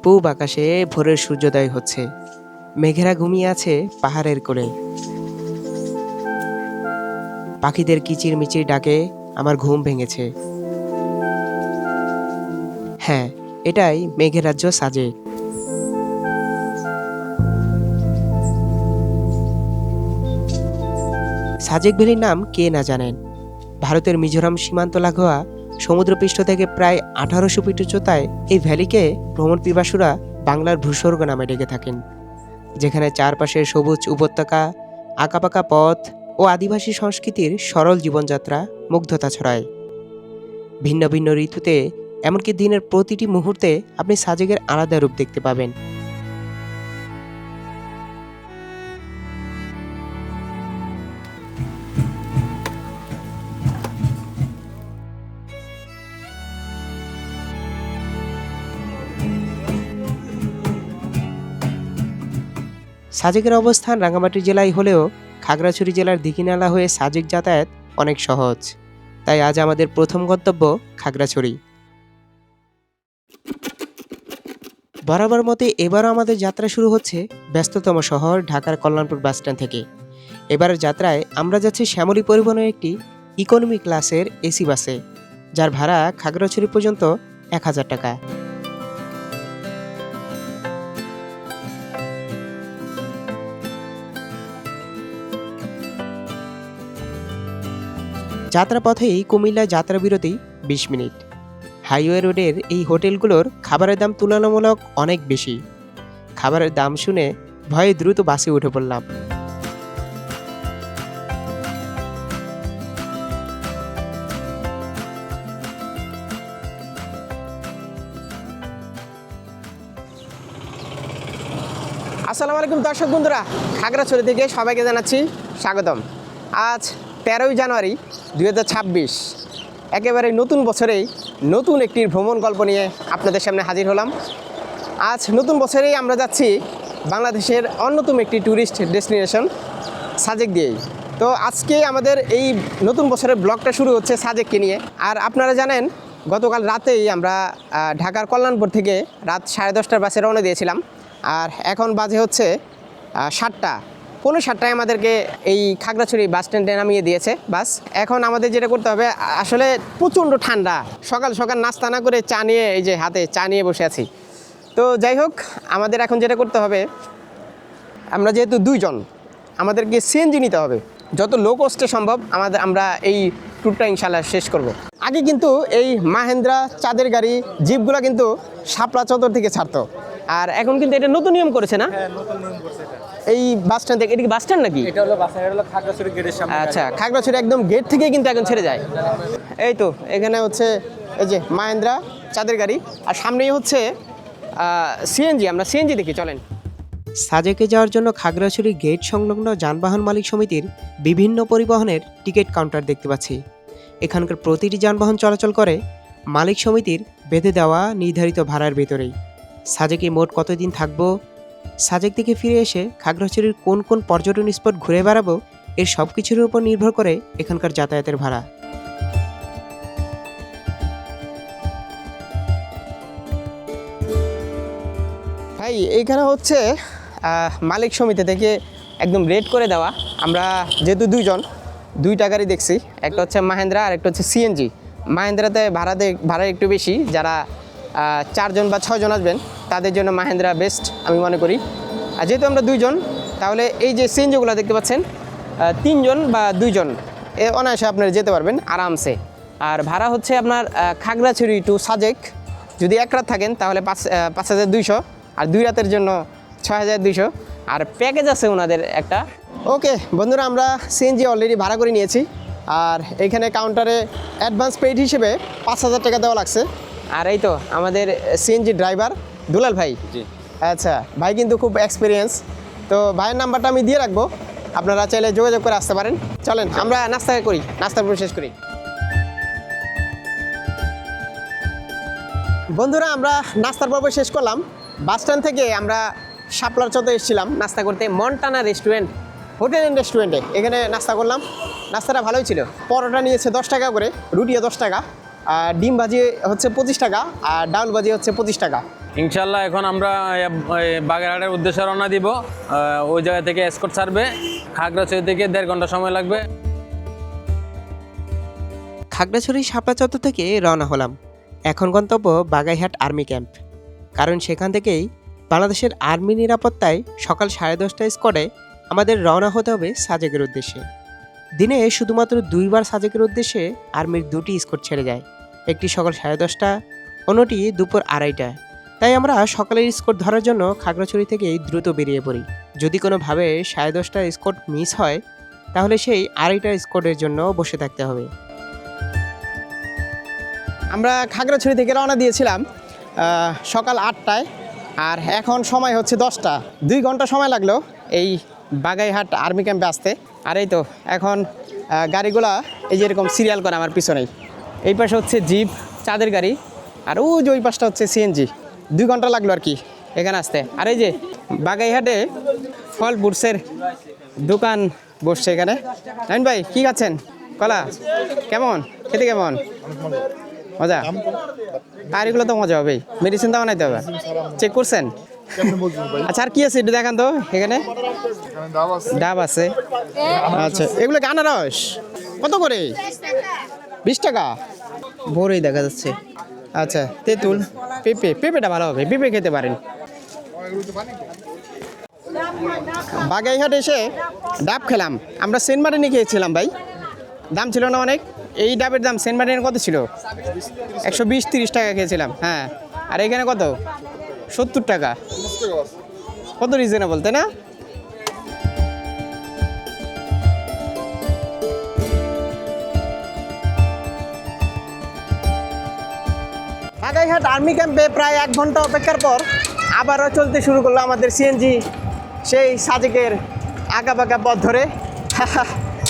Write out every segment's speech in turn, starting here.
পূব আকাশে ভোরের সূর্যোদয় হচ্ছে। মেঘেরা ঘুমিয়ে আছে পাহাড়ের কোলে। পাখিদের কিচিরমিচির ডাকে আমার ঘুম ভেঙেছে। হ্যাঁ, এটাই মেঘের রাজ্য সাজেক। সাজেক ভ্যালির নাম কে না জানেন। ভারতের মিজোরাম সীমান্ত লাগোয়া সমুদ্রপৃষ্ঠ থেকে প্রায় 1800 ফিট উচ্চতায় এই ভ্যালিকে ভ্রমণ পিপাসুরা বাংলার ভূস্বর্গ নামে ডেকে থাকেন, যেখানে চারপাশের সবুজ উপত্যকা, আঁকাবাঁকা পথ ও আদিবাসী সংস্কৃতির সরল জীবনযাত্রা মুগ্ধতা ছড়ায়। ভিন্ন ভিন্ন ঋতুতে, এমনকি দিনের প্রতিটি মুহূর্তে আপনি সাজেকের আলাদা রূপ দেখতে পাবেন। সাজেকের অবস্থান রাঙ্গামাটি জেলায় হলেও খাগড়াছড়ি জেলার দীঘিনালা হয়ে সাজেক যাতায়াত অনেক সহজ। তাই আজ আমাদের প্রথম গন্তব্য খাগড়াছড়ি। বরাবর মতে এবারও আমাদের যাত্রা শুরু হচ্ছে ব্যস্ততম শহর ঢাকার কল্যাণপুর বাসস্ট্যান্ড থেকে। এবারের যাত্রায় আমরা যাচ্ছি শ্যামলী পরিবহনের একটি ইকোনমি ক্লাসের এসি বাসে, যার ভাড়া খাগড়াছড়ি পর্যন্ত 1000 টাকা। যাত্রাপথেই কুমিল্লা যাত্রা বিরতি 20 মিনিট। হাইওয়ে রোডের এই হোটেলগুলোর খাবারের দাম তুলনামূলক অনেক বেশি। খাবারের দাম শুনে ভয়ে দ্রুত বাসে উঠে পড়লাম। আসসালামু আলাইকুম দর্শক বন্ধুরা, খাগড়াছড়ি থেকে সবাইকে জানাচ্ছি স্বাগতম। আজ 13ই জানুয়ারি 2026, একেবারে নতুন বছরেই নতুন একটি ভ্রমণ গল্প নিয়ে আপনাদের সামনে হাজির হলাম। আজ নতুন বছরেই আমরা যাচ্ছি বাংলাদেশের অন্যতম একটি ট্যুরিস্ট ডেস্টিনেশন সাজেক দিয়েই। তো আজকে আমাদের এই নতুন বছরের ব্লগটা শুরু হচ্ছে সাজেককে নিয়ে। আর আপনারা জানেন, গতকাল রাতেই আমরা ঢাকার কল্যাণপুর থেকে রাত 10:30টার বাসে রওনা দিয়েছিলাম। আর এখন বাজে হচ্ছে 7টা, 7:15 আমাদেরকে এই খাগড়াছড়ি বাস স্ট্যান্ডে নামিয়ে দিয়েছে বাস। এখন আমাদের যেটা করতে হবে, আসলে প্রচণ্ড ঠান্ডা, সকাল সকাল নাস্তা না করে চা নিয়ে, এই যে হাতে চা নিয়ে বসে আছি। তো যাই হোক, আমাদের এখন যেটা করতে হবে, আমরা যেহেতু 2 জন, আমাদেরকে সিএনজি নিতে হবে যত লো কস্টে সম্ভব। আমরা এই ট্যুরটা ইনশাল্লাহ শেষ করব। আগে কিন্তু এই মাহেন্দ্রা চাঁদের গাড়ি জিপগুলো কিন্তু শাপলা চত্বর থেকে ছাড়তো, আর এখন কিন্তু এটা নতুন নিয়ম করেছে না? হ্যাঁ, নতুন নিয়ম করছে এটা। এই বাস স্ট্যান্ড থেকে, এটা কি বাস স্ট্যান্ড নাকি? এটা হলো বাস, এটা হলো খাগড়াছড়ি গেটের সামনে। আচ্ছা, খাগড়াছড়ি একদম গেট থেকেই কিন্তু এখন ছেড়ে যায়। এই তো এখানে হচ্ছে এই যে মাহেন্দ্রা চাঁদের গাড়ি, আর সামনেই হচ্ছে সিএনজি। আমরা সিএনজি দেখি, চলেন। সাজেকে যাওয়ার জন্য খাগড়াছড়ি গেট সংলগ্ন যানবাহন মালিক সমিতির বিভিন্ন পরিবহনের টিকিট কাউন্টার দেখতে পাচ্ছি। এখানকার প্রতিটি যানবাহন চলাচল করে মালিক সমিতির বেঁধে দেওয়া নির্ধারিত ভাড়ার ভেতরেই। সাজেকে মোট কতদিন থাকবো, সাজেক থেকে ফিরে এসে খাগড়াছড়ির কোন কোন পর্যটন স্পট ঘুরে বেড়াবো, এর সব কিছুর উপর নির্ভর করে এখানকার যাতায়াতের ভাড়া। ভাই, এইখানে হচ্ছে মালিক সমিতি থেকে একদম রেট করে দেওয়া। আমরা যেহেতু 2 জন, 2টা গাড়ি দেখছি, একটা হচ্ছে মাহেন্দ্রা আর একটা হচ্ছে সিএনজি। মাহেন্দ্রাতে ভাড়া একটু বেশি, যারা 4 জন বা 6 জন আসবেন তাদের জন্য মাহেন্দ্রা বেস্ট আমি মনে করি। আর যেহেতু আমরা 2 জন, তাহলে এই যে সিএনজিগুলো দেখতে পাচ্ছেন, 3 জন বা 2 জন অনায়াসে আপনারা যেতে পারবেন আরামসে। আর ভাড়া হচ্ছে আপনার খাগড়াছড়ি টু সাজেক, যদি 1 রাত থাকেন তাহলে 5200, আর 2 রাতের জন্য 6200। আর প্যাকেজ আছে ওনাদের একটা। ওকে বন্ধুরা, আমরা সিএনজি অলরেডি ভাড়া করে নিয়েছি, আর এইখানে কাউন্টারে অ্যাডভান্স পেইড হিসেবে 5000 টাকা দেওয়া লাগছে। আর এই তো আমাদের সিএনজি ড্রাইভার দুলাল ভাই। জি। আচ্ছা, ভাই কিন্তু খুব এক্সপিরিয়েন্স। তো ভাইয়ের নাম্বারটা আমি দিয়ে রাখবো, আপনারা চাইলে যোগাযোগ করে আসতে পারেন। চলেন আমরা নাস্তার পর শেষ করি। বন্ধুরা, আমরা নাস্তার পর্ব শেষ করলাম। বাস স্ট্যান্ড থেকে আমরা শাপলার চত্বরে এসেছিলাম নাস্তা করতে, মন্টানা রেস্টুরেন্ট হোটেল অ্যান্ড রেস্টুরেন্টে। এখানে নাস্তা করলাম, নাস্তাটা ভালোই ছিল। পরোটা নিয়েছে 10 টাকা করে, রুটিও 10 টাকা, আর ডিম ভাজি হচ্ছে 25 টাকা, আর ডাউল ভাজি হচ্ছে 25 টাকা। ইনশাল্লাহ এখন আমরা বাগেরহাটের উদ্দেশ্যে রওনা দিব। ওই জায়গা থেকে এসকর্ট ছাড়বে, খাগড়াছড়ি থেকে 1.5 ঘন্টা সময় লাগবে। খাগড়াছড়ি শাপলা চত্বর থেকে রওনা হলাম। এখন গন্তব্য বাগাইহাট আর্মি ক্যাম্প, কারণ সেখান থেকেই বাংলাদেশের আর্মি নিরাপত্তায় সকাল 10:30 স্কোয়াডে আমাদের রওনা হতে হবে সাজেকের উদ্দেশ্যে। দিনে শুধুমাত্র 2বার সাজেকের উদ্দেশ্যে আর্মির 2টি স্কোয়াড ছেড়ে যায়, একটি সকাল 10:30, অন্যটি দুপুর 2:30টায়। তাই আমরা সকালের স্কোয়াড ধরার জন্য খাগড়াছড়ি থেকেই দ্রুত বেরিয়ে পড়ি। যদি কোনোভাবে 10:30টা স্কোয়াড মিস হয়, তাহলে সেই 2:30টা স্কোয়াডের জন্য বসে থাকতে হবে। আমরা খাগড়াছড়ি থেকে রওনা দিয়েছিলাম সকাল 8টায়, আর এখন সময় হচ্ছে 10টা। 2 ঘন্টা সময় লাগলো এই বাগাইহাট আর্মি ক্যাম্পে আসতে। আর এই তো এখন গাড়িগুলা এই যে এরকম সিরিয়াল করে আমার পিছনেই। এই পাশে হচ্ছে জিপ, চাঁদের গাড়ি, আর ওই পাশটা হচ্ছে সিএনজি। 2 ঘন্টা লাগলো আর কি এখানে আসতে। আর এই যে বাগাইহাটে ফল ফ্রুটসের দোকান বসছে এখানে। নাইন ভাই, কি খাচ্ছেন? কলা কেমন খেতে? কেমন মজা? আর এগুলো তো মজা হবেই, মেডিসিন তো বানাইতে হবে। চেক করছেন? আচ্ছা, আর কি আছে একটু দেখান তো এখানে। ডাব আছে। আচ্ছা, এগুলো কি আনারস? কত করে? 20 টাকা ভোরেই দেখা যাচ্ছে। আচ্ছা, তেঁতুল, পেঁপেটা ভালো হবে, পেঁপে খেতে পারেন। বাগাইহাট এসে ডাব খেলাম। আমরা সেন্ট মার্টিনে খেয়েছিলাম ভাই, দাম ছিল না অনেক। এই ডাবের দাম সেন্ট মার্টিনের কত ছিল? 120-30 টাকা খেয়েছিলাম। হ্যাঁ, আর এখানে কত? 70 টাকা। কত রিজনেবল, তাই না? বাগাইহাট আর্মি ক্যাম্পে প্রায় 1 ঘন্টা অপেক্ষার পর আবারও চলতে শুরু করলো আমাদের সিএনজি, সেই সাজেকের আঁকাবাঁকা পথ ধরে।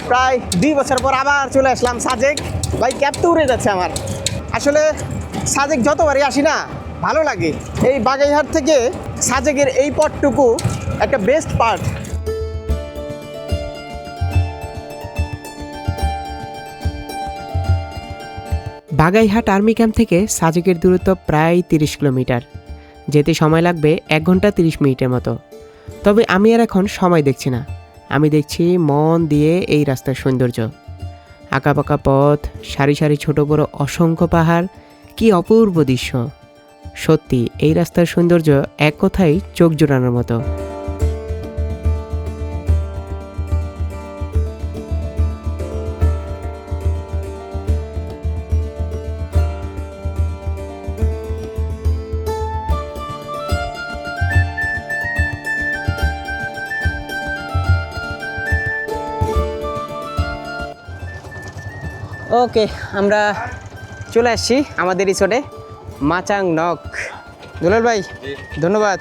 প্রায় 2 বছর পর আবার চলে আসলাম সাজেক। ভাই, ক্যাব তো উড়ে যাচ্ছে আমার। আসলে সাজেক যতবারই আসি না ভালো লাগে। এই বাগাইহাট থেকে সাজেকের এই পথটুকু একটা best part. Bagaihat army camp থেকে সাজেকের দূরত্ব প্রায় 30 কিলোমিটার। যেতে সময় লাগবে 1 ঘন্টা 30 মিনিটের মতো। তবে আমি আর এখন সময় দেখছি না, আমি দেখছি মন দিয়ে এই রাস্তার সৌন্দর্য। আঁকাবাঁকা পথ, সারি সারি ছোট বড় অসংখ্য পাহাড়, কি অপূর্ব দৃশ্য। সত্যি এই রাস্তার সৌন্দর্য এক কথায় চোখ জোড়ানোর মতো। ওকে, আমরা চলে আসছি আমাদের রিসোর্টে, মাচাং নক। দুলাল ভাই, ধন্যবাদ।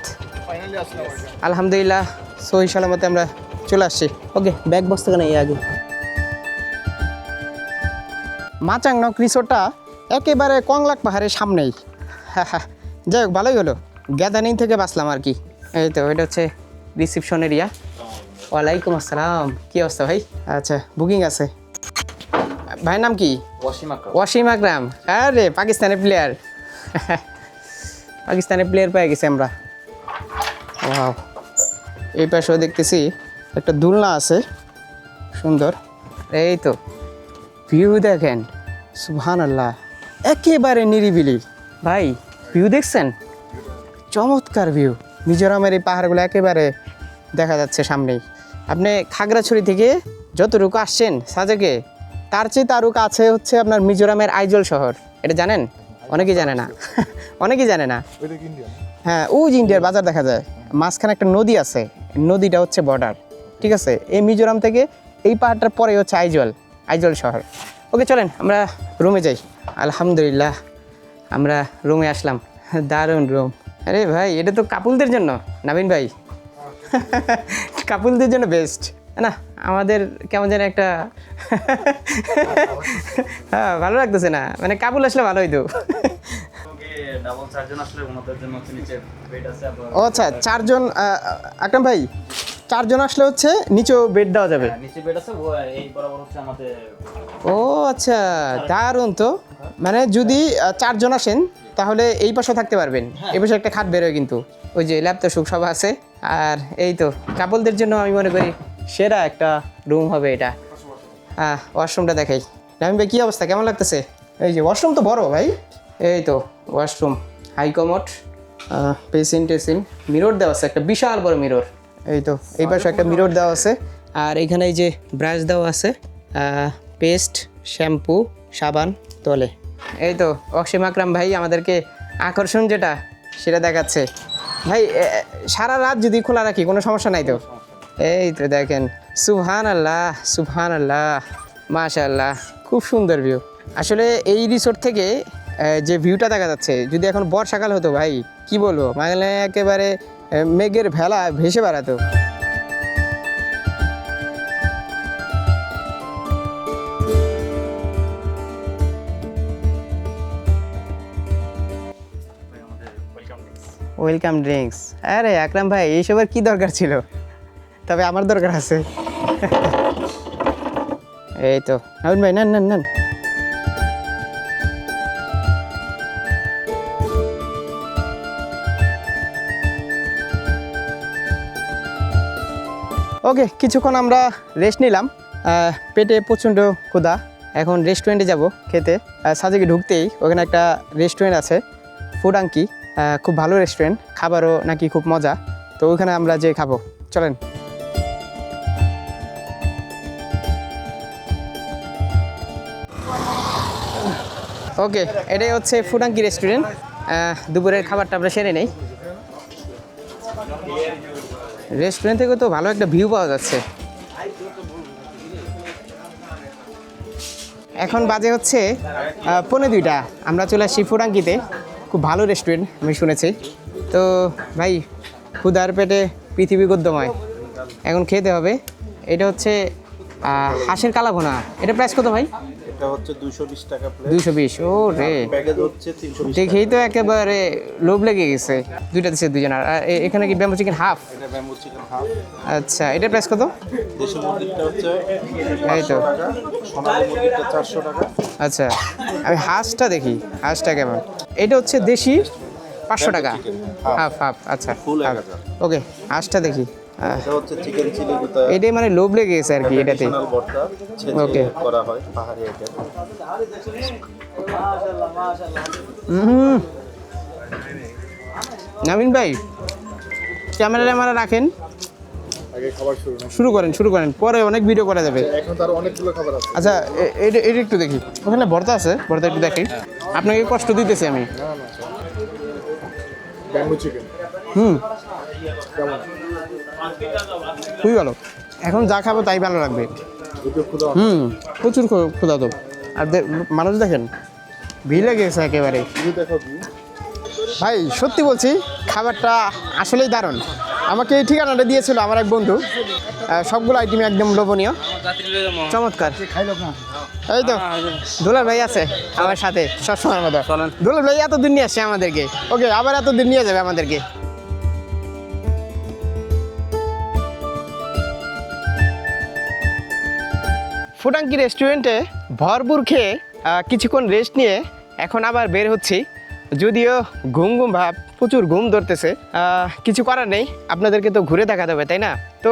আলহামদুলিল্লাহ, সহি সালামতে আমরা চলে আসছি। ওকে, ব্যাগ বসতে কেন আগে। মাচাং নক রিসোর্টটা একেবারে কংলাক পাহাড়ের সামনেই। যাই হোক, ভালোই হলো, গ্যাদারিং থেকে বাঁচলাম আর কি। এই তো এটা হচ্ছে রিসিপশন এরিয়া। ওয়ালাইকুম আসসালাম, কী অবস্থা ভাই? আচ্ছা, বুকিং আছে। ভাইয়ের নাম কি? ওয়াসিম আকরাম। আরে পাকিস্তানের প্লেয়ার। পাকিস্তানের প্লেয়ার পেয়ে গেছি আমরা। ওয়াও, এই পাশেও দেখতেছি একটা দোলনা আছে, সুন্দর। এই তো ভিউ দেখেন, সুবহানাল্লাহ, একেবারে নিরিবিলি। ভাই, ভিউ দেখছেন? চমৎকার ভিউ। মিজোরামের এই পাহাড়গুলো একেবারে দেখা যাচ্ছে সামনেই। আপনি খাগড়াছড়ি থেকে যতটুকু আসছেন সাজেকে, তার চেয়ে তারও কাছে হচ্ছে আপনার মিজোরামের আইজল শহর। এটা জানেন? অনেকেই জানে না। অনেকেই জানে না। হ্যাঁ, ওই যে ইন্ডিয়ার বাজার দেখা যায়, মাঝখানে একটা নদী আছে, নদীটা হচ্ছে বর্ডার। ঠিক আছে, এই মিজোরাম থেকে এই পাহাড়টার পরে হচ্ছে আইজল শহর। ওকে, চলেন আমরা রুমে যাই। আলহামদুলিল্লাহ, আমরা রুমে আসলাম। দারুণ রুম। আরে ভাই, এটা তো কাপুলদের জন্য, নাবিন ভাই। কাপুলদের জন্য বেস্ট না? আমাদের কেমন যেন একটা হ্যাঁ, ভালো লাগতেছে না, মানে কাপুল আসলে ভালো হইতো। ও আচ্ছা, 4 জন। আকরাম ভাই, চারজন আসলে হচ্ছে নিচেও বেড দেওয়া যাবে। নিচে বেড আছে, এই বরাবর হচ্ছে আমাদের। ও আচ্ছা, দারুণ তো। মানে যদি চারজন আসেন তাহলে এই পাশে থাকতে পারবেন, এই পাশে একটা খাট বেরোয় কিন্তু, ওই যে ল্যাপটপ সুখ সব আছে। আর এই তো কাপলদের জন্য আমি মনে করি সেরা একটা রুম হবে এটা। হ্যাঁ, ওয়াশরুমটা দেখাই। নামিম ভাই কী অবস্থা, কেমন লাগতেছে? এই যে ওয়াশরুম তো বড় ভাই, এই তো ওয়াশরুম, হাই কমোড, পেসিন টেসিন, মিরর দেওয়া আছে, একটা বিশাল বড় মিরর। এই তো এই পাশে একটা মিরর দেওয়া আছে। আর এখানে এই যে ব্রাশ দেওয়া আছে, পেস্ট, শ্যাম্পু, সাবান, তলে। এই তো অসীম আকরাম ভাই আমাদেরকে আকর্ষণ যেটা সেটা দেখাচ্ছে। ভাই সারা রাত যদি খোলা রাখি কোনো সমস্যা নাই তো? এই তো দেখেন, সুবহানাল্লাহ সুবহানাল্লাহ, মাশাআল্লাহ, খুব সুন্দর ভিউ। আসলে এই রিসোর্ট থেকে যে ভিউটা দেখা যাচ্ছে, যদি এখন বর্ষাকাল হতো ভাই কি বলবো, মানে একেবারে মেঘের ভেলা ভেসে বেড়াতো। Welcome drinks. আরে আকরাম ভাই এইসবের কি দরকার ছিল? তবে আমার দরকার আছে। এই তো নাবিন ভাই, নেন নেন নেন। ওকে, কিছুক্ষণ আমরা রেস্ট নিলাম। পেটে প্রচণ্ড ক্ষুধা, এখন রেস্টুরেন্টে যাব খেতে। সাজেকে ঢুকতেই ওখানে একটা রেস্টুরেন্ট আছে, ফুড আঙ্কি, খুব ভালো রেস্টুরেন্ট, খাবারও নাকি খুব মজা। তো ওইখানে আমরা যে খাবো, চলেন। ওকে, এটাই হচ্ছে ফুড আঙ্কি রেস্টুরেন্ট। দুপুরের খাবারটা আমরা সেরে নেই। রেস্টুরেন্ট থেকে তো ভালো একটা ভিউ পাওয়া যাচ্ছে। এখন বাজে হচ্ছে 1:45। আমরা চলে আসছি ফুড আঙ্কিতে, খুব ভালো রেস্টুরেন্ট আমি শুনেছি। তো ভাই ক্ষুধার পেটে পৃথিবী গদ্যময়, এখন খেতে হবে। এটা হচ্ছে হাঁসের কালাভুনা। এটা প্রাইস কত ভাই? এটা হচ্ছে 220 টাকা প্লেট। 220। ও রে, প্যাকেজ হচ্ছে 320 টাকা। দেখেই তো একেবারে লোভ লেগে গেছে। দুইটা দিচ্ছে দুজন। আর এখানে কি ব্যাম্বু চিকেন হাফ? এটা ব্যাম্বু চিকেন হাফ। আচ্ছা, এটার প্রাইস কত? দেশি মুরগিটা হচ্ছে এই তো 500 টাকা, সোনালী মুরগিটা 400 টাকা। আচ্ছা, আমি হাঁসটা দেখি, হাঁসটা কেমন? এটা হচ্ছে দেশি 500 টাকা, হাফ হাফ। আচ্ছা, ফুল হাফ। 1000। ওকে, হাঁসটা দেখি। এটা হচ্ছে চিকেন চিলি গুতা। এটাই মানে লোভ লেগে গেছে আর কি এটাতে। ট্রেডিশনাল ভর্তা ওকে। ছেঁচে করা হয়, পাহাড়ি আইটেম। নামিন ভাই ক্যামেরা ট্যামেরা রাখেন, আগে খাবার শুরু করেন, পরে অনেক ভিডিও করা যাবে। এখন তো আর অনেকগুলো খাবার আছে। আচ্ছা, এটা একটু দেখি, ওখানে ভর্তা আছে, ভর্তা একটু দেখি। আপনাকে কষ্ট দিতেছি আমি। ব্যাম্বু চিকেন কেমন? খুবই ভালো। এখন যা খাবো তাই ভালো লাগবে। দুটো খুদা প্রচুর ক্ষুধা তো। আর মানুষ দেখেন ভিড় লেগে গেছে একেবারে। দেখো কি ভাই সত্যি বলছি, খাবারটা আসলেই দারুণ। আমাকে এই ঠিকানাটা দিয়েছিল আমার এক বন্ধু। সবগুলো আইটেম একদম লোভনীয়, চমৎকার। এই তো দুলাল ভাই আছে আমার সাথে সবসময়ের মতো। চলেন। দুলাল ভাই এতদিন নিয়ে আসছে আমাদেরকে, ওকে আবার এতদিন নিয়ে যাবে আমাদেরকে। ফুড আঙ্কি রেস্টুরেন্টে ভরপুর খেয়ে কিছুক্ষণ রেস্ট নিয়ে এখন আবার বের হচ্ছি। যদিও ঘুম ঘুম ভাব, প্রচুর ঘুম ধরতেছে, কিছু করার নেই, আপনাদেরকে তো ঘুরে দেখাতে হবে তাই না? তো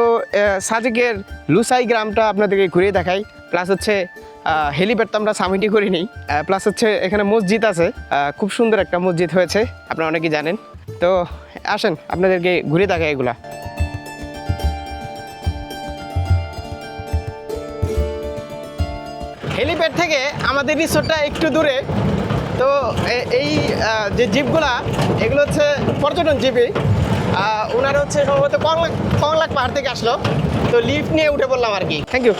সাজেকের লুসাই গ্রামটা আপনাদেরকে ঘুরে দেখাই। প্লাস হচ্ছে হেলিপ্যাড তো আমরা সামিটই করি নিই। প্লাস হচ্ছে এখানে মসজিদ আছে, খুব সুন্দর একটা মসজিদ হয়েছে, আপনারা অনেকেই জানেন। তো আসেন আপনাদেরকে ঘুরে দেখাই এগুলা। হেলিপ্যাড থেকে আমাদের রিসোর্টটা একটু দূরে। তো এই যে জিপগুলা, এগুলো হচ্ছে পর্যটন জিপই। ওনারা হচ্ছে সম্ভবত কংলাক পাহাড় থেকে আসলো, তো লিফট নিয়ে উঠে পড়লাম আর কি। থ্যাংক ইউ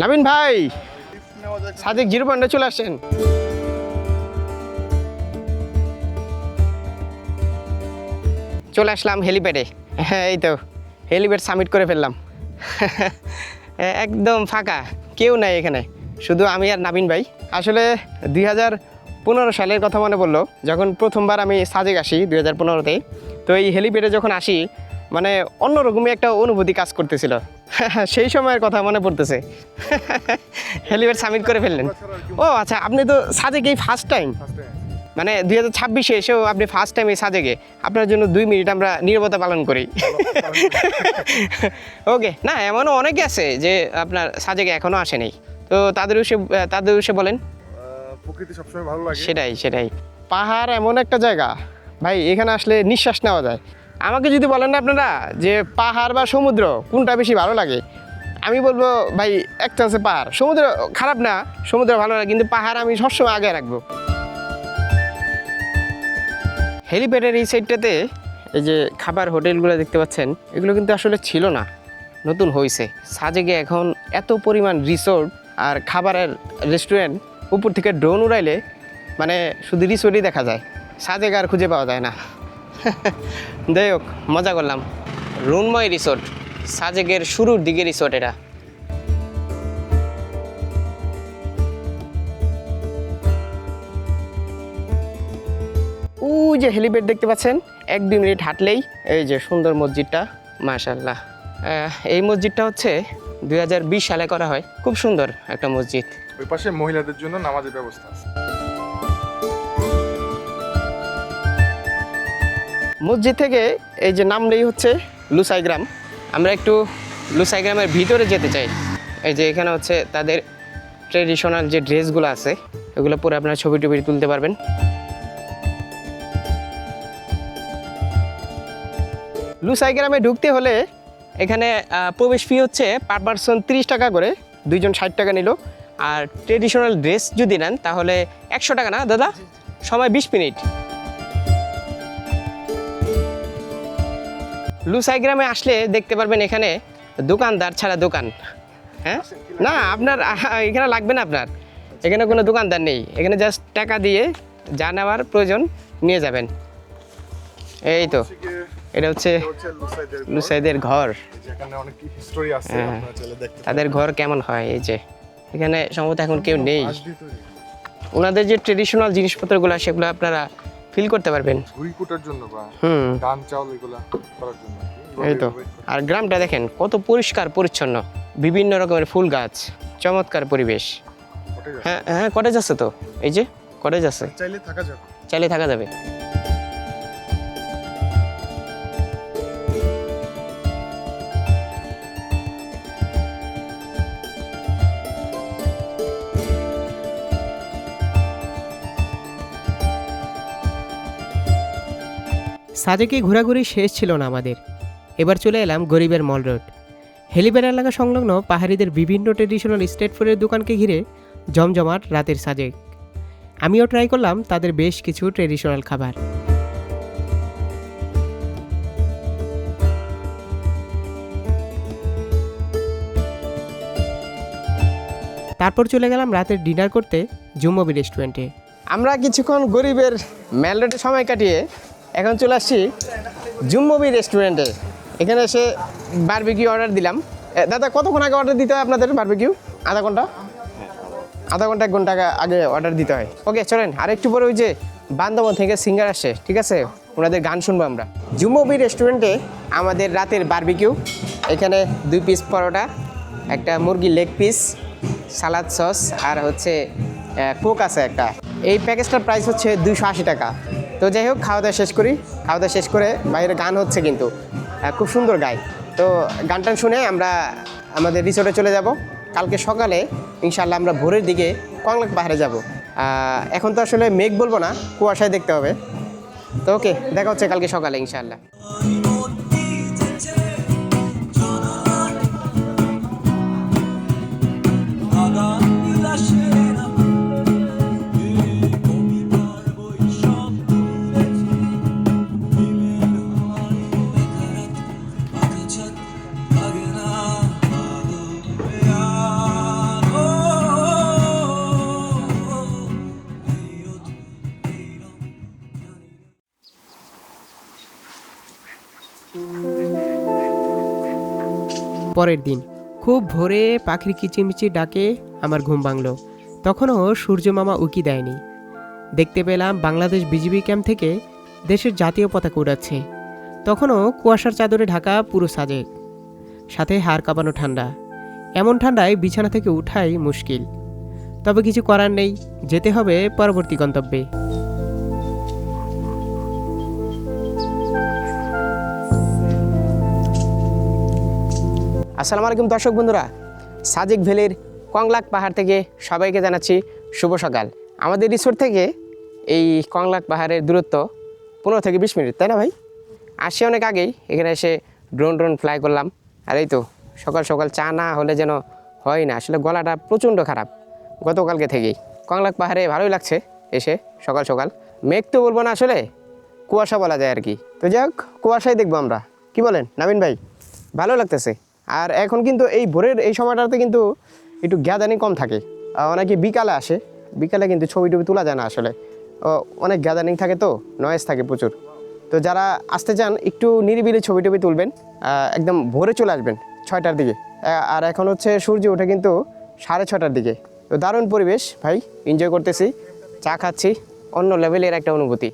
নাবিন ভাই। সাজেক 0 পয়েন্টে চলে আসছেন। চলে আসলাম হেলিপ্যাডে। হ্যাঁ, এই তো হেলিপ্যাড সাবমিট করে ফেললাম। একদম ফাঁকা, কেউ নাই এখানে, শুধু আমি আর নাবিন ভাই। আসলে 2015 সালের কথা মনে পড়লো, যখন প্রথমবার আমি সাজেক আসি 2015-তে। তো এই হেলিপ্যাডে যখন আসি, মানে অন্যরকমই একটা অনুভূতি কাজ করতেছিল সেই সময়ের কথা মনে পড়তেছে হেলিপ্যাড সাবমিট করে ফেললেন। ও আচ্ছা, আপনি তো সাজেকেই ফার্স্ট টাইম, মানে 2026-এ এসেও আপনি ফার্স্ট টাইম এই সাজেকে, আপনার জন্য 2 মিনিট আমরা নীরবতা পালন করি। ওকে, না এমনও অনেকে আছে যে আপনার সাজেকে এখনও আসেনি, তো তাদের উদ্দেশ্যে বলেন। প্রকৃতি সবসময় ভালো লাগে। সেটাই পাহাড় এমন একটা জায়গা ভাই, এখানে আসলে নিঃশ্বাস নেওয়া যায়। আমাকে যদি বলেন না আপনারা যে পাহাড় বা সমুদ্র কোনটা বেশি ভালো লাগে, আমি বলবো ভাই এক চান্সে পাহাড়। সমুদ্র খারাপ না, সমুদ্র ভালো লাগে, কিন্তু পাহাড় আমি সবসময় আগে রাখবো। হেলিপ্যাডের এই সাইডটাতে এই যে খাবার হোটেলগুলো দেখতে পাচ্ছেন, এগুলো কিন্তু আসলে ছিল না, নতুন হয়েছে। সাজেকে এখন এত পরিমাণ রিসোর্ট আর খাবারের রেস্টুরেন্ট, উপর থেকে ড্রোন উড়াইলে মানে শুধু রিসোর্টই দেখা যায়, সাজেকে আর খুঁজে পাওয়া যায় না। যাই হোক, মজা করলাম। রুনময় রিসোর্ট, সাজেকের শুরুর দিকে রিসোর্ট এটা। ওই যে হেলিপ্যাড দেখতে পাচ্ছেন, 1-2 মিনিট হাঁটলেই এই যে সুন্দর মসজিদটা, মাশাআল্লাহ। এই মসজিদটা হচ্ছে 2020 সালে করা হয়, খুব সুন্দর একটা মসজিদ। ওই পাশে মহিলাদের জন্য নামাজের ব্যবস্থা আছে। মসজিদ থেকে এই যে নামলেই হচ্ছে লুসাই গ্রাম। আমরা একটু লুসাই গ্রামের ভিতরে যেতে চাই। এই যে এখানে হচ্ছে তাদের ট্রেডিশনাল যে ড্রেসগুলো আছে, এগুলো পরে আপনারা ছবি টবি তুলতে পারবেন। লুসাই গ্রামে ঢুকতে হলে এখানে প্রবেশ ফি হচ্ছে পার পারসন 30 টাকা করে, 2 জন 60 টাকা নিল। আর ট্রেডিশনাল ড্রেস যদি নেন তাহলে 100 টাকা না দাদা, সময় 20 মিনিট। লুসাই গ্রামে আসলে দেখতে পারবেন এখানে দোকানদার ছাড়া দোকান। হ্যাঁ, না আপনার এখানে লাগবে না, আপনার এখানে কোনো দোকানদার নেই, এখানে জাস্ট টাকা দিয়ে যা নেওয়ার প্রয়োজন নিয়ে যাবেন। এই তো এটা হচ্ছে লুসাইদের ঘর। যেখানে অনেক হিস্টোরি আছে, আপনারা চাইলে দেখতে পারেন। তাদের ঘর কেমন হয়, এই যে এখানে সম্ভবত এখন কেউ নেই। বাঁশ দিয়ে তৈরি। ওনাদের যে ট্রেডিশনাল জিনিসপত্রগুলো সেগুলো আপনারা ফিল করতে পারবেন। ঘুড়ি কুটার জন্য বা হুম, ধান চাউল এগুলা করার জন্য। এই তো। আর গ্রামটা দেখেন কত পরিষ্কার পরিচ্ছন্ন, বিভিন্ন রকমের ফুল গাছ, চমৎকার পরিবেশ। হ্যাঁ হ্যাঁ, কটেজ আছে তো, এই যে কটেজ আছে, চাইলে থাকা যাবে। চাইলে থাকা যাবে। সাজেকে ঘোরাঘুরি শেষ ছিল না আমাদের, এবার চলে এলাম গরিবের মল রোড। হেলিপ্যাড এলাকা সংলগ্ন পাহাড়িদের বিভিন্ন ট্রেডিশনাল স্ট্রিট ফুডের দোকানকে ঘিরে জমজমাট রাতের সাজেক। আমিও ট্রাই করলাম তাদের বেশ কিছু ট্রেডিশনাল খাবার। তারপর চলে গেলাম রাতের ডিনার করতে জুম্মবি রেস্টুরেন্টে। আমরা কিছুক্ষণ গরিবের মেল রোডে সময় কাটিয়ে এখন চলে আসছি জুম্মবি রেস্টুরেন্টে। এখানে এসে বারবিকিউ অর্ডার দিলাম। দাদা, কতক্ষণ আগে অর্ডার দিতে হয় আপনাদের বারবিকিউ? আধা ঘন্টা 1 ঘন্টা আগে অর্ডার দিতে হয়। ওকে চলেন, আর একটু পরে ওই যে বান্দরবন থেকে সিঙ্গার আসে, ঠিক আছে, ওনাদের গান শুনবো আমরা। জুম্মবি রেস্টুরেন্টে আমাদের রাতের বারবিকিউ। এখানে 2 পিস পরোটা, একটা মুরগির লেগ পিস, সালাদ সস, আর হচ্ছে কোক আছে একটা। এই প্যাকেজটার প্রাইস হচ্ছে 280 টাকা। তো যাই হোক, খাওয়া দাওয়া শেষ করি। খাওয়া দাওয়া শেষ করে বাইরে গান হচ্ছে, কিন্তু খুব সুন্দর গায়। তো গানটা শুনে আমরা আমাদের রিসোর্টে চলে যাব। কালকে সকালে ইনশাল্লাহ আমরা ভোরের দিকে কংলাক পাহাড়ে যাব। এখন তো আসলে মেঘ বলবো না, কুয়াশায় দেখতে হবে। তো ওকে, দেখা হচ্ছে কালকে সকালে ইনশাল্লাহ। পরের দিন খুব ভোরে পাখির কিচিমিচি ডাকে আমার ঘুম ভাঙল। তখনও সূর্য মামা উকি দেয়নি। দেখতে পেলাম বাংলাদেশ বিজিবি ক্যাম্প থেকে দেশের জাতীয় পতাকা উড়াচ্ছে। তখনও কুয়াশার চাদরে ঢাকা পুরো সাজেক, সাথে হাড় কাঁপানো ঠান্ডা। এমন ঠান্ডায় বিছানা থেকে উঠাই মুশকিল। তবে কিছু করার নেই, যেতে হবে পরবর্তী গন্তব্যে। আসসালামু আলাইকুম দর্শক বন্ধুরা, সাজেক ভ্যালির কংলাক পাহাড় থেকে সবাইকে জানাচ্ছি শুভ সকাল। আমাদের রিসোর্ট থেকে এই কংলাক পাহাড়ের দূরত্ব 15 থেকে 20 মিনিট, তাই না ভাই? আসি অনেক আগেই, এখানে এসে ড্রোন ফ্লাই করলাম। আর এই তো সকাল সকাল চা না হলে যেন হয় না, আসলে গলাটা প্রচণ্ড খারাপ গতকালকে থেকেই। কংলাক পাহাড়ে ভালোই লাগছে এসে সকাল সকাল। মেঘ তো বলবো না, আসলে কুয়াশা বলা যায় আর কি। তো যাই হোক, কুয়াশাই দেখবো আমরা, কি বলেন নাবিন ভাই? ভালো লাগতেছে। আর এখন কিন্তু এই ভোরের এই সময়টাতে কিন্তু একটু গ্যাদারিং কম থাকে। অনেকে বিকালে আসে, বিকালে কিন্তু ছবি টবি তোলা যায় না আসলে, অনেক গ্যাদারিং থাকে, তো নয়েজ থাকে প্রচুর। তো যারা আসতে চান একটু নিরিবিলি ছবি টবি তুলবেন, একদম ভোরে চলে আসবেন 6টার দিকে। আর এখন হচ্ছে সূর্য ওঠে কিন্তু 6:30টার দিকে। তো দারুণ পরিবেশ ভাই, এনজয় করতেছি, চা খাচ্ছি, অন্য লেভেলের একটা অনুভূতি।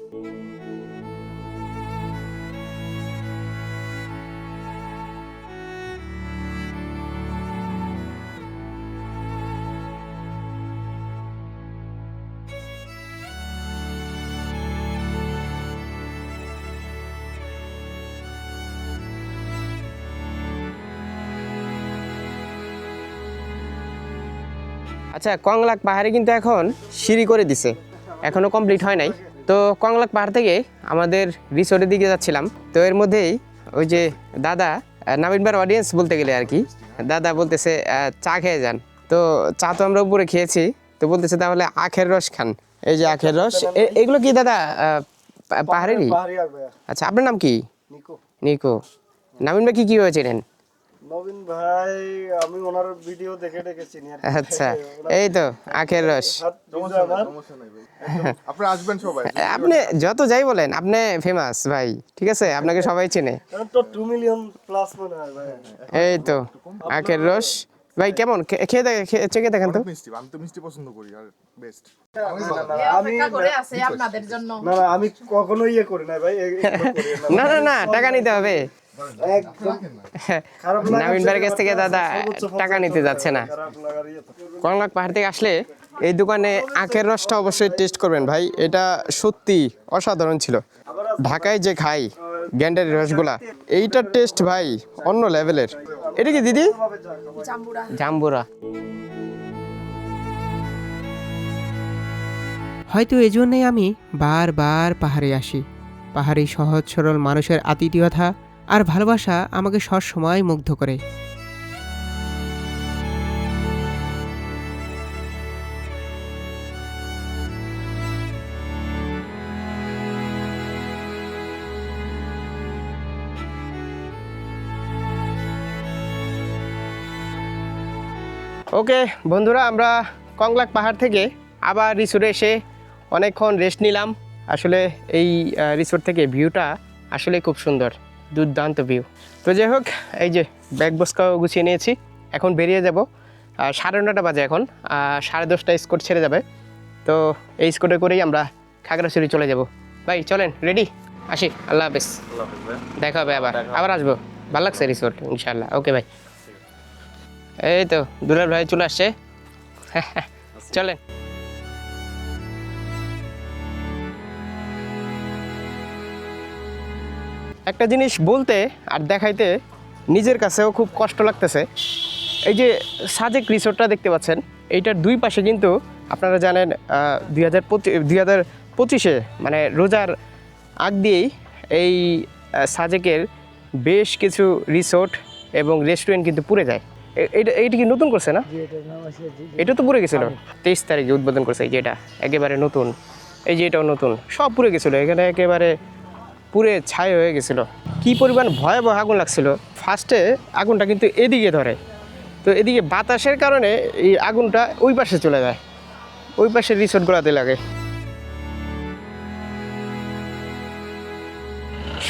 আচ্ছা, কংলাক পাহাড়ে কিন্তু এখন সিঁড়ি করে দিছে, এখনও কমপ্লিট হয় নাই। তো কংলাক পাহাড় থেকে আমাদের রিসোর্টের দিকে যাচ্ছিলাম। তো এর মধ্যেই ওই যে দাদা, নাবিন ভাইয়ের অডিয়েন্স বলতে গেলে আর কি, দাদা বলতেছে চা খেয়ে যান। তো চা তো আমরা উপরে খেয়েছি, তো বলতেছে তাহলে আখের রস খান। এই যে আখের রস, এগুলো কি দাদা পাহাড়েরই? আচ্ছা, আপনার নাম কি? নিকো। নাবিন ভাই কি হয়েছিলেন? নবীন ভাই আমি ওনার ভিডিও দেখে চিনি আর কি। আচ্ছা, এই তো আখের রস। আপনি আসবেন সবাই। আপনি যত যাই বলেন, আপনি ফেমাস ভাই, ঠিক আছে, আপনাকে সবাই চেনে। তো 2 মিলিয়ন প্লাস মনে হয় ভাই। এই তো আখের রস ভাই, কেমন খেয়ে চেখে দেখেন তো। মিষ্টি, আমি তো মিষ্টি পছন্দ করি, আর বেস্ট। আমি আপনাদের জন্য না আমি কখনো ইয়ে করি না ভাই, না টাকা নিতে হবে। একদম খারাপ লাগা। নাবিন ভাইয়ের কাছ থেকে দাদা টাকা নিতে যাচ্ছে না। খারাপ লাগার ইয়ে তো। কংলাক পাহাড় থেকে আসলে এই দোকানে আখের রসটা অবশ্যই টেস্ট করবেন ভাই, এটা সত্যি অসাধারণ ছিল। ঢাকায় যে খাই গ্যান্ডারের রসগুলা, এইটার টেস্ট ভাই অন্য লেভেলের। এটা কি দিদি? জাম্বুরা। হয়তো এজন্যই আমি বারবার পাহাড়ে আসি। পাহাড়ি সহজ সরল মানুষের আতিথেয়তা আর ভালোবাসা আমাকে সবসময় মুগ্ধ করে। ওকে বন্ধুরা, আমরা কংলাক পাহাড় থেকে আবার রিসোর্টে এসে অনেকক্ষণ রেস্ট নিলাম। আসলে এই রিসোর্ট থেকে ভিউটা আসলে খুব সুন্দর, দুর্দান্ত ভিউ। তো যাই হোক, এই যে ব্যাগ বস্কাও গুছিয়ে নিয়েছি, এখন বেরিয়ে যাব। 9:30 বাজে এখন, 10:30 স্কট ছেড়ে যাবে। তো এই স্কটে করেই আমরা খাগড়াছড়ি চলে যাব। ভাই চলেন, রেডি? আসি, আল্লাহ হাফেজ, দেখা হবে, আবার আসবো। ভালো লাগছে রিসোর্ট ইনশাল্লাহ। ওকে ভাই, এই তো দুলাল ভাই চলে আসছে, চলেন। একটা জিনিস বলতে আর দেখাইতে নিজের কাছেও খুব কষ্ট লাগতেছে। এই যে সাজেক রিসোর্টটা দেখতে পাচ্ছেন, এইটার দুই পাশে কিন্তু আপনারা জানেন 2025 মানে রোজার আগ দিয়েই এই সাজেকের বেশ কিছু রিসোর্ট এবং রেস্টুরেন্ট কিন্তু পুড়ে যায়। এইটা কি নতুন করছে না? এটা তো পুড়ে গেছিলো 23 তারিখে উদ্বোধন করছে। এই যে এটা একেবারে নতুন, এই যে এটাও নতুন, সব পুড়ে গেছিলো, এখানে একেবারে পুরে ছাই হয়ে গেছিলো। কী পরিমাণ ভয়াবহ আগুন লাগছিল। ফার্স্টে আগুনটা কিন্তু এদিকে ধরে, তো এদিকে বাতাসের কারণে এই আগুনটা ওই পাশে চলে যায়, ওই পাশের রিসোর্টগুলোতে লাগে।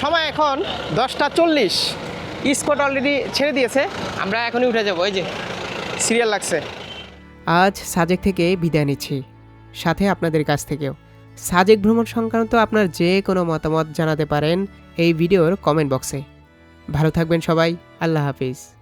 সময় এখন 10:40, স্কট অলরেডি ছেড়ে দিয়েছে, আমরা এখনই উঠে যাবো। ওই যে সিরিয়াল লাগছে। আজ সাজেক থেকে বিদায় নিচ্ছি, সাথে আপনাদের কাছ থেকেও। সাজেক ভ্রমণ সংক্রান্ত আপনার যে কোনো মতামত জানাতে পারেন এই ভিডিওর কমেন্ট বক্সে। ভালো থাকবেন সবাই, আল্লাহ হাফিজ।